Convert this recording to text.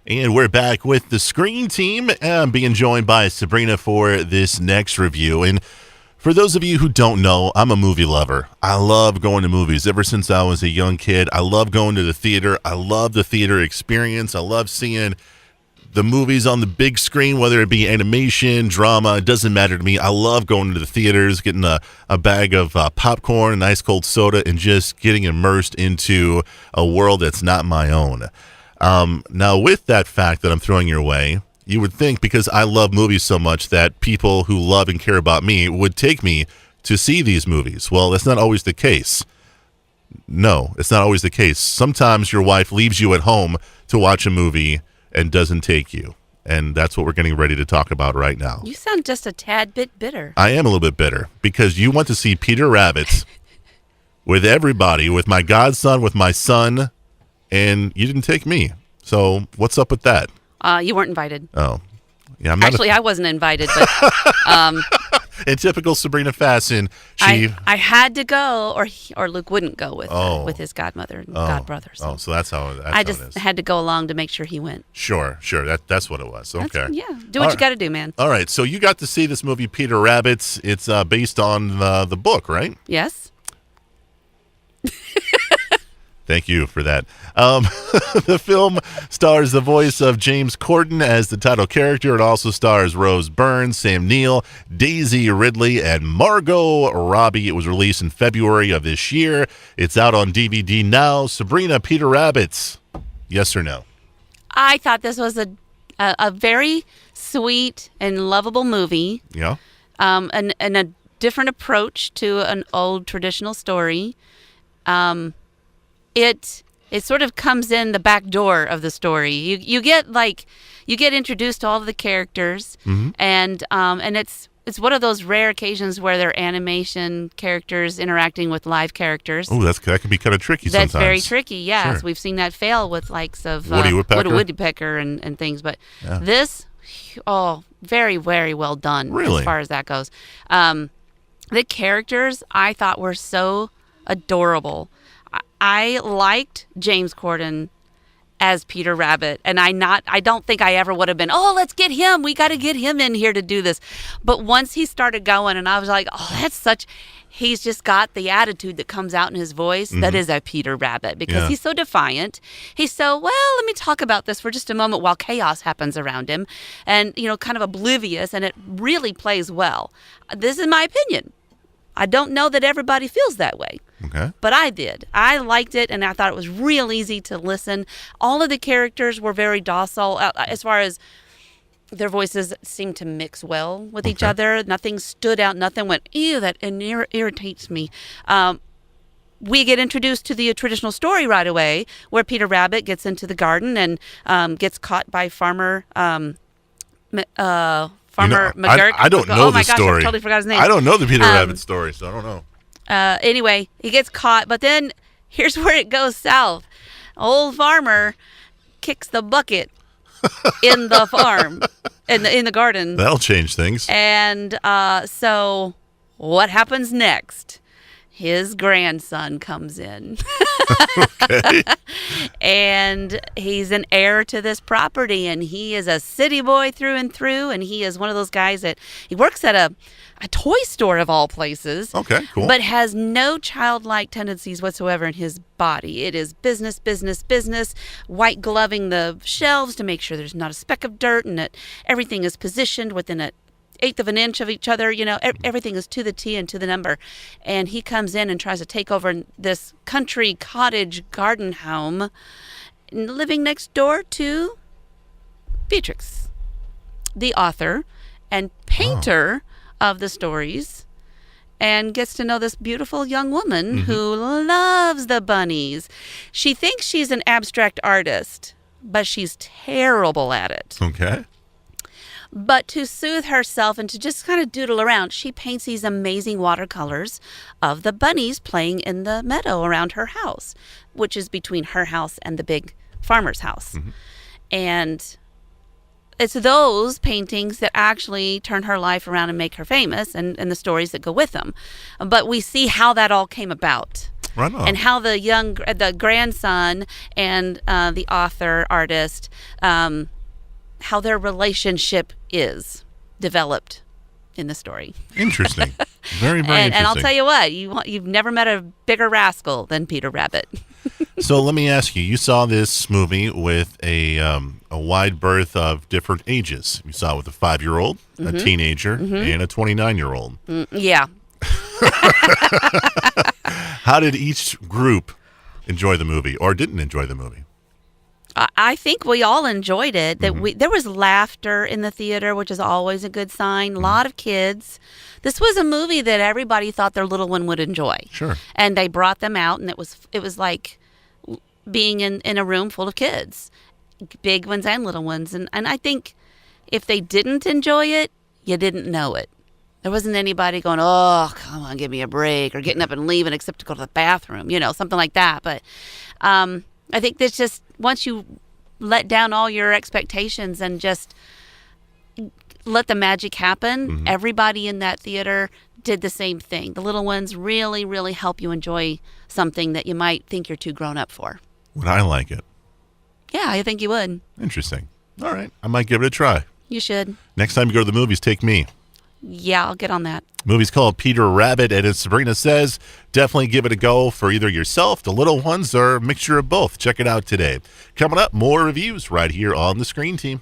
And we're back with the Screen Team. I'm being joined by Sabrina for this next review. And for those of you who don't know, I'm a movie lover. I love going to movies. Ever since I was a young kid, I love going to the theater. I love the theater experience. I love seeing the movies on the big screen, whether it be animation, drama, it doesn't matter to me. I love going to the theaters, getting a bag of popcorn, an ice cold soda, and just getting immersed into a world that's not my own. Now, with that fact that I'm throwing your way, you would think because I love movies so much that people who love and care about me would take me to see these movies. Well, that's not always the case. No, it's not always the case. Sometimes your wife leaves you at home to watch a movie and doesn't take you. And that's what we're getting ready to talk about right now. You sound just a tad bit bitter. I am a little bit bitter because you went to see Peter Rabbit with everybody, with my godson, with my son, and you didn't take me. So what's up with that? You weren't invited. Oh. Yeah, I wasn't invited, but in typical Sabrina fashion, I had to go, or Luke wouldn't go with his godmother and godbrother. So. So that's how I it just is. had to go along to make sure he went. Sure. That's what it was. Okay. Do what you got to do, man. All right. So you got to see this movie, Peter Rabbit. It's based on the book, right? Yes. Thank you for that. The film stars the voice of James Corden as the title character. It also stars Rose Byrne, Sam Neill, Daisy Ridley, and Margot Robbie. It was released in February of this year. It's out on DVD now. Sabrina, Peter Rabbit, yes or no? I thought this was a very sweet and lovable movie. Yeah. And a different approach to an old traditional story. It sort of comes in the back door of the story. You get introduced to all of the characters, mm-hmm. and it's one of those rare occasions where they're animation characters interacting with live characters. Oh, that can be kind of tricky sometimes. That's very tricky, yes. Sure. We've seen that fail with likes of Woody Woodpecker and things. But this, very, very well done really? As far as that goes. The characters I thought were so adorable. I liked James Corden as Peter Rabbit, and I don't think I ever would have been, let's get him. We got to get him in here to do this. But once he started going, and I was like, he's just got the attitude that comes out in his voice. Mm-hmm. That is a Peter Rabbit because he's so defiant. He's so, let me talk about this for just a moment while chaos happens around him and, kind of oblivious, and it really plays well. This is my opinion. I don't know that everybody feels that way. Okay. But I did. I liked it, and I thought it was real easy to listen. All of the characters were very docile as far as their voices seemed to mix well with each other. Nothing stood out. Nothing went, ew, that irritates me. We get introduced to the traditional story right away where Peter Rabbit gets into the garden and gets caught by Farmer McGurk. I don't know the story. I totally forgot his name. I don't know the Peter Rabbit story, so I don't know. Anyway, he gets caught, but then here's where it goes south. Old Farmer kicks the bucket in the farm, in the garden. That'll change things. And so what happens next? His grandson comes in. Okay. And he's an heir to this property, and he is a city boy through and through, and he is one of those guys that he works at a toy store of all places. Okay, cool. But has no childlike tendencies whatsoever in his body. It is business, business, business, white gloving the shelves to make sure there's not a speck of dirt and that everything is positioned within an eighth of an inch of each other. Everything is to the T and to the number. And he comes in and tries to take over this country cottage garden home living next door to Beatrix, the author and painter of the stories, and gets to know this beautiful young woman who loves the bunnies. She thinks she's an abstract artist, but she's terrible at it. Okay. But to soothe herself and to just kind of doodle around, she paints these amazing watercolors of the bunnies playing in the meadow around her house, which is between her house and the big farmer's house. Mm-hmm. And it's those paintings that actually turn her life around and make her famous, and the stories that go with them. But we see how that all came about. Right on. and how the grandson and the author artist, how their relationship is developed in the story. Interesting. Very, very interesting. And I'll tell you what, you've never met a bigger rascal than Peter Rabbit. So let me ask you, you saw this movie with a wide berth of different ages. You saw it with a 5-year-old, a teenager, and a 29-year-old. Yeah. How did each group enjoy the movie or didn't enjoy the movie? I think we all enjoyed it. There was laughter in the theater, which is always a good sign. A lot of kids. This was a movie that everybody thought their little one would enjoy. Sure. And they brought them out, and it was like being in a room full of kids, big ones and little ones. And I think if they didn't enjoy it, you didn't know it. There wasn't anybody going, oh, come on, give me a break, or getting up and leaving except to go to the bathroom, something like that. But I think that's just once you let down all your expectations and just let the magic happen, everybody in that theater did the same thing. The little ones really, really help you enjoy something that you might think you're too grown up for. Would I like it? Yeah, I think you would. Interesting. All right. I might give it a try. You should. Next time you go to the movies, take me. Yeah, I'll get on that. Movie's called Peter Rabbit, and as Sabrina says, definitely give it a go for either yourself, the little ones, or a mixture of both. Check it out today. Coming up, more reviews right here on the Screen Team.